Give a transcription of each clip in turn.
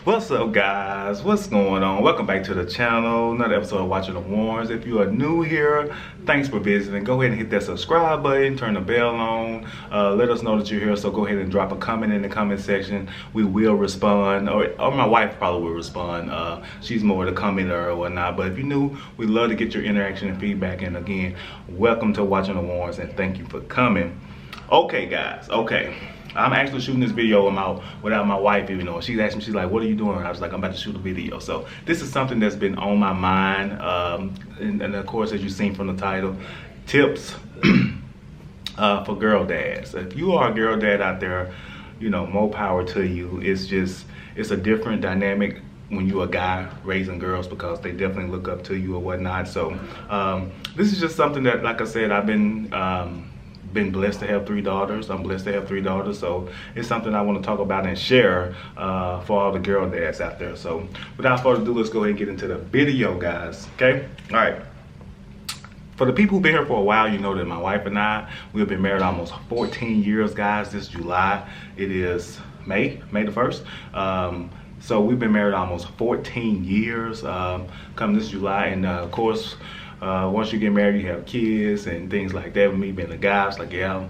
What's up, guys? What's going on? Welcome back to the channel. Another episode of Watching the Warrens. If you are new here, thanks for visiting. Go ahead and hit that subscribe button, turn the bell on, let us know that you're here. So go ahead and drop a comment in the comment section. We will respond, or my wife probably will respond. She's more the commenter or whatnot. But if you're new, we love to get your interaction and feedback. And again, welcome to Watching the Warrens, and thank you for coming. Okay, guys. Okay. I'm actually shooting this video without my wife even knowing. She's asked me, she's like, what are you doing? I was like, I'm about to shoot a video. So this is something that's been on my mind. And of course, as you've seen from the title, tips for girl dads. If you are a girl dad out there, you know, more power to you. It's a different dynamic when you're a guy raising girls, because they definitely look up to you or whatnot. So this is just something that, like I said, I've been blessed to have 3 daughters. I'm blessed to have 3 daughters, so it's something I want to talk about and share for all the girl dads out there. So without further ado, let's go ahead and get into the video, guys. Okay? All right. For the people who've been here for a while, you know that my wife and I, we've been married almost 14 years, guys. This July, it is May the 1st. So we've been married almost 14 years come this July, and of course, once you get married, you have kids and things like that. With me being a guy, it's like, yeah,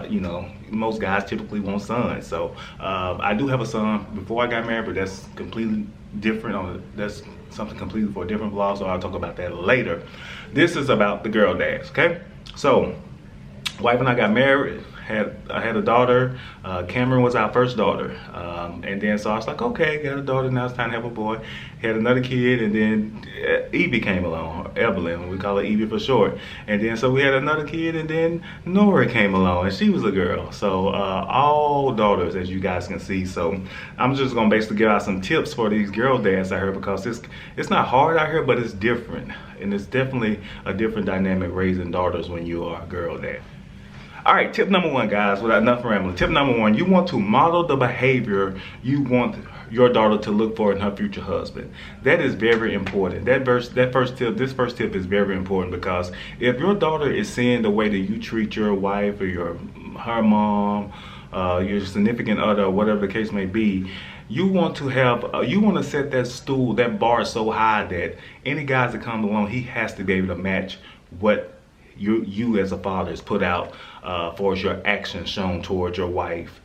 you know, most guys typically want sons. So I do have a son before I got married, but that's completely different. That's something completely for a different vlog, so I'll talk about that later. This is about the girl dads, okay? So, wife and I got married. I had a daughter. Camrynn was our first daughter, and then so I was like, okay, got a daughter, now it's time to have a boy. Had another kid, and then Evie came along, Evelyn, we call her Evie for short. And then so we had another kid, and then Nora came along, and she was a girl. So all daughters, as you guys can see. So I'm just gonna basically give out some tips for these girl dads out here, because it's not hard out here, but it's different, and it's definitely a different dynamic raising daughters when you are a girl dad. All right, tip number 1, guys, without enough rambling. Tip number 1, you want to model the behavior you want your daughter to look for in her future husband. That is very important. This first tip is very important, because if your daughter is seeing the way that you treat your wife or her mom, your significant other, or whatever the case may be, you want to set that bar so high that any guys that come along, he has to be able to match what you as a father has put out for your actions shown towards your wife,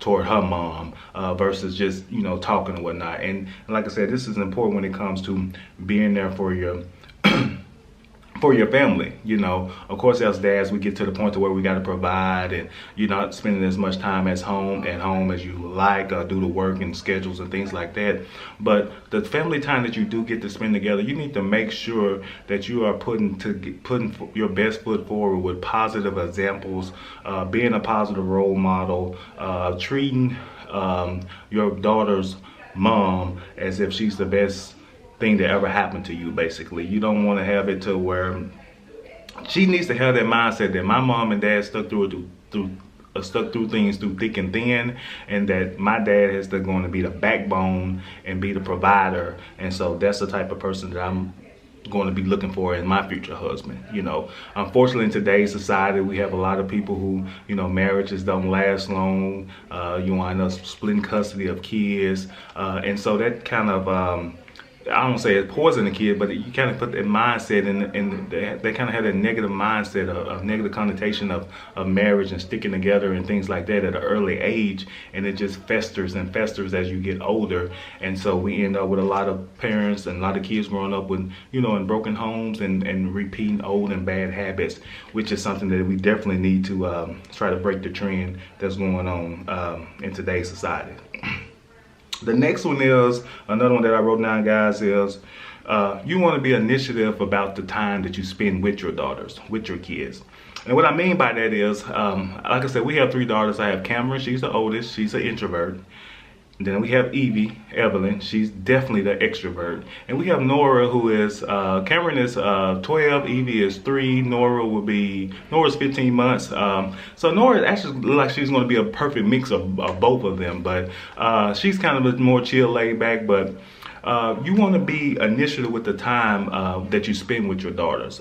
toward her mom, versus just, you know, talking and whatnot. And like I said, this is important when it comes to being there for your for your family. You know, of course, as dads, we get to the point to where we got to provide, and you're not spending as much time at home as you like, due to work and schedules and things like that. But the family time that you do get to spend together, you need to make sure that you are putting your best foot forward with positive examples, being a positive role model, treating your daughter's mom as if she's the best thing that ever happened to you. Basically, you don't want to have it to where she needs to have that mindset that my mom and dad stuck through things through thick and thin, and that my dad is going to be the backbone and be the provider. And so that's the type of person that I'm going to be looking for in my future husband. You know, unfortunately, in today's society, we have a lot of people who, you know, marriages don't last long. You wind up splitting custody of kids, and so that kind of I don't say it poison the kid, but you kind of put that mindset in they kind of have that negative mindset, a negative connotation of marriage and sticking together and things like that at an early age, and it just festers and festers as you get older. And so we end up with a lot of parents and a lot of kids growing up with, you know, in broken homes and repeating old and bad habits, which is something that we definitely need to try to break the trend that's going on in today's society. The next one is, another one that I wrote down, guys, is you want to be initiative about the time that you spend with your daughters, with your kids. And what I mean by that is, like I said, we have 3 daughters. I have Camrynn, she's the oldest, she's an introvert. And then we have Evie, Evelyn, she's definitely the extrovert. And we have Nora, who is, Camrynn is 12, Evie is 3, Nora's 15 months. So Nora actually looks like she's going to be a perfect mix of both of them. But she's kind of a more chill, laid back, but you want to be initiative with the time that you spend with your daughters.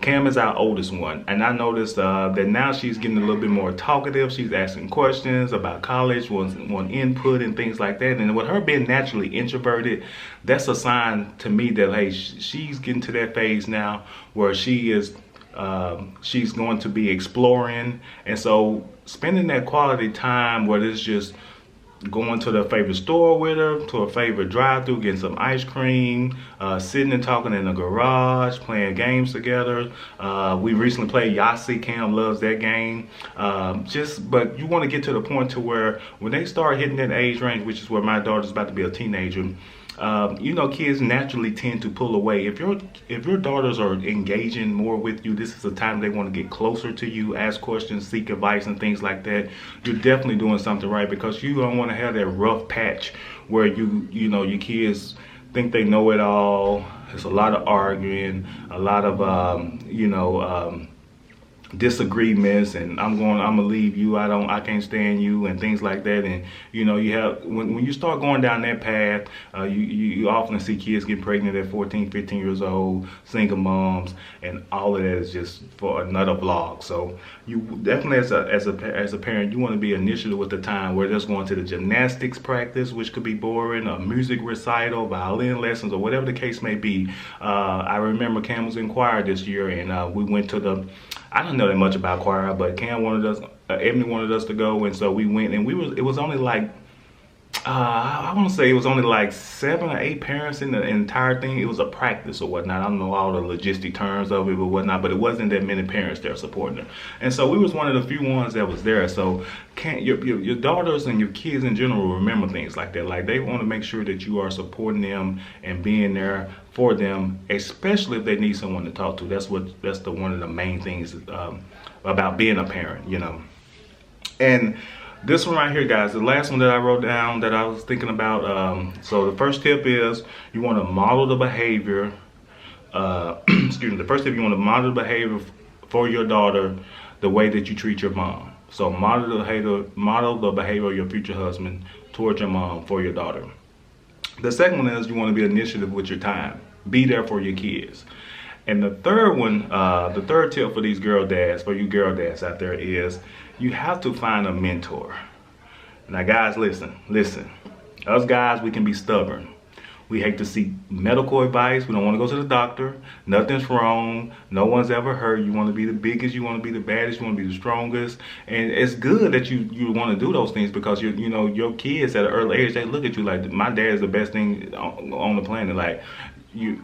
Cam is our oldest one, and I noticed that now she's getting a little bit more talkative. She's asking questions about college, want input and things like that. And with her being naturally introverted, that's a sign to me that, hey, she's getting to that phase now where she's going to be exploring. And so spending that quality time, whether it's just going to their favorite store with her, to a favorite drive-through, getting some ice cream, sitting and talking in the garage, playing games together. We recently played Yahtzee. Cam loves that game. But you want to get to the point to where when they start hitting that age range, which is where my daughter's about to be a teenager, you know, kids naturally tend to pull away. If your daughters are engaging more with you, this is a time they want to get closer to you, ask questions, seek advice and things like that. You're definitely doing something right, because you don't want to have that rough patch where you know your kids think they know it all. There's a lot of arguing, a lot of disagreements, and I'm gonna leave you, I can't stand you, and things like that. And you know, you have when you start going down that path, you often see kids get pregnant at 14, 15 years old, single moms, and all of that is just for another vlog. So you definitely, as a parent, you want to be initiative with the time, where just going to the gymnastics practice, which could be boring, a music recital, violin lessons, or whatever the case may be. I remember Cam was in choir this year, and we went to the, I don't know that much about choir, but Cam wanted us, Evelyn wanted us to go, and so we went, and it was only like, I want to say it was only like 7 or 8 parents in the entire thing. It was a practice or whatnot. I don't know all the logistic terms of it or whatnot, but it wasn't that many parents there supporting them. And so we was one of the few ones that was there. So your daughters and your kids in general remember things like that. Like, they want to make sure that you are supporting them and being there for them, especially if they need someone to talk to. That's one of the main things about being a parent, you know. And this one right here, guys, the last one that I wrote down that I was thinking about. So the first tip is you want to model the behavior. Excuse me. The first tip, you want to model the behavior for your daughter the way that you treat your mom. So model the behavior of your future husband towards your mom for your daughter. The second one is you want to be initiative with your time. Be there for your kids. And the third one, the third tip for these girl dads, for you girl dads out there, is you have to find a mentor. Now, guys, listen. Us guys, we can be stubborn. We hate to seek medical advice. We don't want to go to the doctor. Nothing's wrong. No one's ever hurt. You want to be the biggest. You want to be the baddest. You want to be the strongest. And it's good that you want to do those things, because you know your kids at an early age, they look at you like, my dad is the best thing on the planet. Like,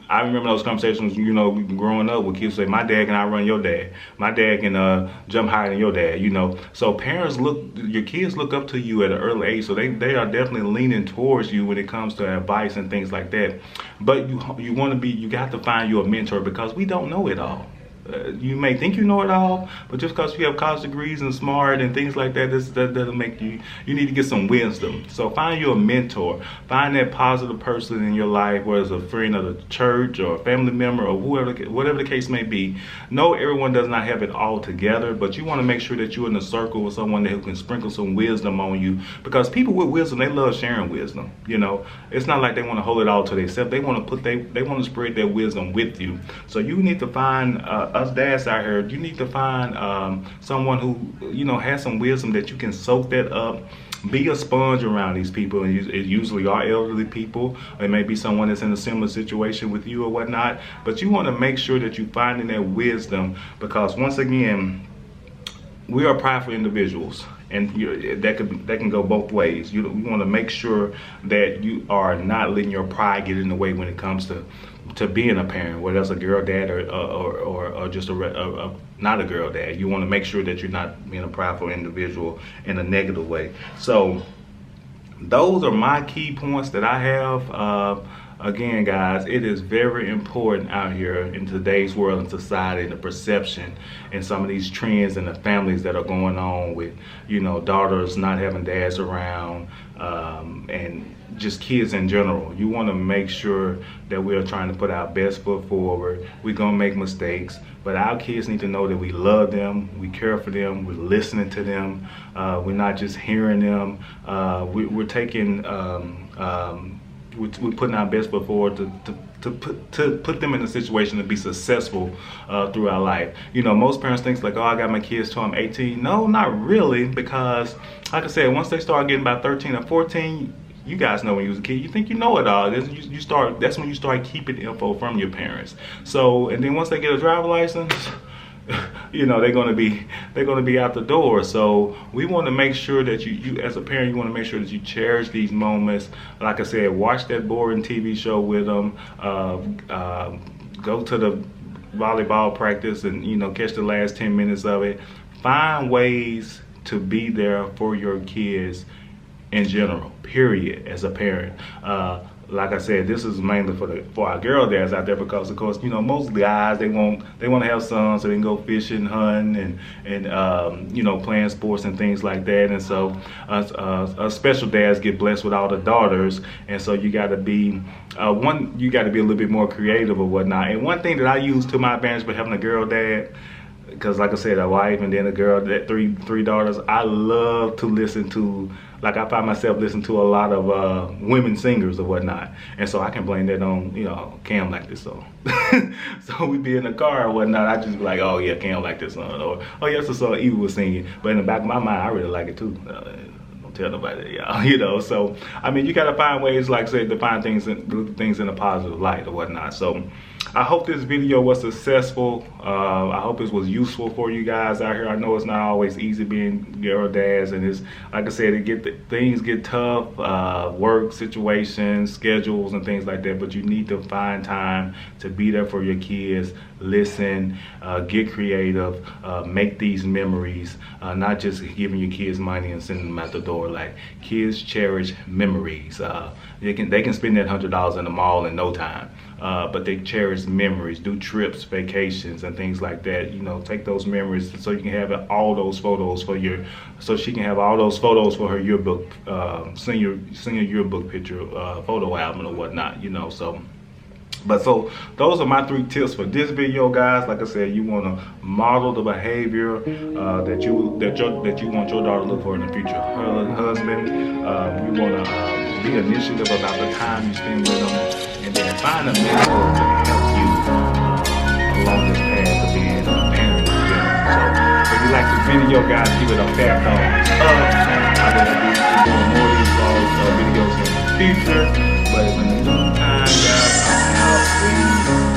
I remember those conversations, you know, growing up, with kids say, my dad can outrun your dad. My dad can jump higher than your dad, you know. So parents your kids look up to you at an early age, so they are definitely leaning towards you when it comes to advice and things like that. But you got to find you a mentor, because we don't know it all. You may think you know it all, but just because you have college degrees and smart and things like that, that doesn't make you need to get some wisdom. So find you a mentor. Find that positive person in your life, whether it's a friend of the church or a family member or whatever the case may be. No, everyone does not have it all together, but you want to make sure that you're in a circle with someone who can sprinkle some wisdom on you, because people with wisdom, they love sharing wisdom. You know, it's not like they want to hold it all to themselves. They want to spread their wisdom with you. So you need to find us dads out here, you need to find someone who, you know, has some wisdom that you can soak that up. Be a sponge around these people, and it usually are elderly people. It may be someone that's in a similar situation with you or whatnot, but you want to make sure that you're finding that wisdom, because once again, we are prideful individuals, and that can go both ways. You want to make sure that you are not letting your pride get in the way when it comes to being a parent, whether that's a girl dad or just not a girl dad. You want to make sure that you're not being a prideful individual in a negative way. So those are my key points that I have. Again, guys, it is very important out here in today's world and society, and the perception and some of these trends and the families that are going on with, you know, daughters not having dads around, and just kids in general. You want to make sure that we are trying to put our best foot forward. We're going to make mistakes, but our kids need to know that we love them, we care for them, we're listening to them, we're not just hearing them. We're taking we're putting our best foot forward to put them in a situation to be successful through our life. You know, most parents think like, oh, I got my kids till I'm 18. No, not really, because like I said, once they start getting about 13 or 14, you guys know when you was a kid, you think you know it all. That's when you start keeping info from your parents. So, and then once they get a driver's license, you know, they're gonna be out the door. So we want to make sure that you as a parent, you want to make sure that you cherish these moments. Like I said, watch that boring TV show with them. Go to the volleyball practice and, you know, catch the last 10 minutes of it. Find ways to be there for your kids in general, period, as a parent. Like I said, this is mainly for our girl dads out there, because of course, you know, most guys, they want to have sons so they can go fishing, hunting, and you know, playing sports and things like that. And so special dads get blessed with all the daughters, and so you got to be a little bit more creative or whatnot. And one thing that I use to my advantage for having a girl dad, because like I said, a wife and then a girl, that three daughters, I love to listen to, like I find myself listening to a lot of women singers or whatnot. And so I can blame that on, you know, Cam like this song. So we be in the car or whatnot, I just be like, oh yeah, Cam like this song. Or, oh yeah, that's the song Evelyn was singing. But in the back of my mind, I really like it too. Don't tell nobody, y'all, you know. So, I mean, you gotta find ways, like I said, to find things in a positive light or whatnot. So I hope this video was successful. I hope it was useful for you guys out here. I know it's not always easy being girl dads, and it's, like I said, things get tough, work situations, schedules, and things like that. But you need to find time to be there for your kids. Listen, get creative, make these memories. Not just giving your kids money and sending them out the door. Like, kids cherish memories. They can spend that $100 in the mall in no time. But they cherish memories, do trips, vacations, and things like that. You know, take those memories so you can have all those photos for she can have all those photos for her yearbook, senior yearbook picture, photo album or whatnot. You know, so. But so those are my 3 tips for this video, guys. Like I said, you want to model the behavior that you want your daughter to look for in the future husband. You want to be initiative about the time you spend with them, and then find a mentor to help you along this path of being a parent in general. So if you like this video, guys, give it a fat thumbs up. I will be doing more of these videos in the future. But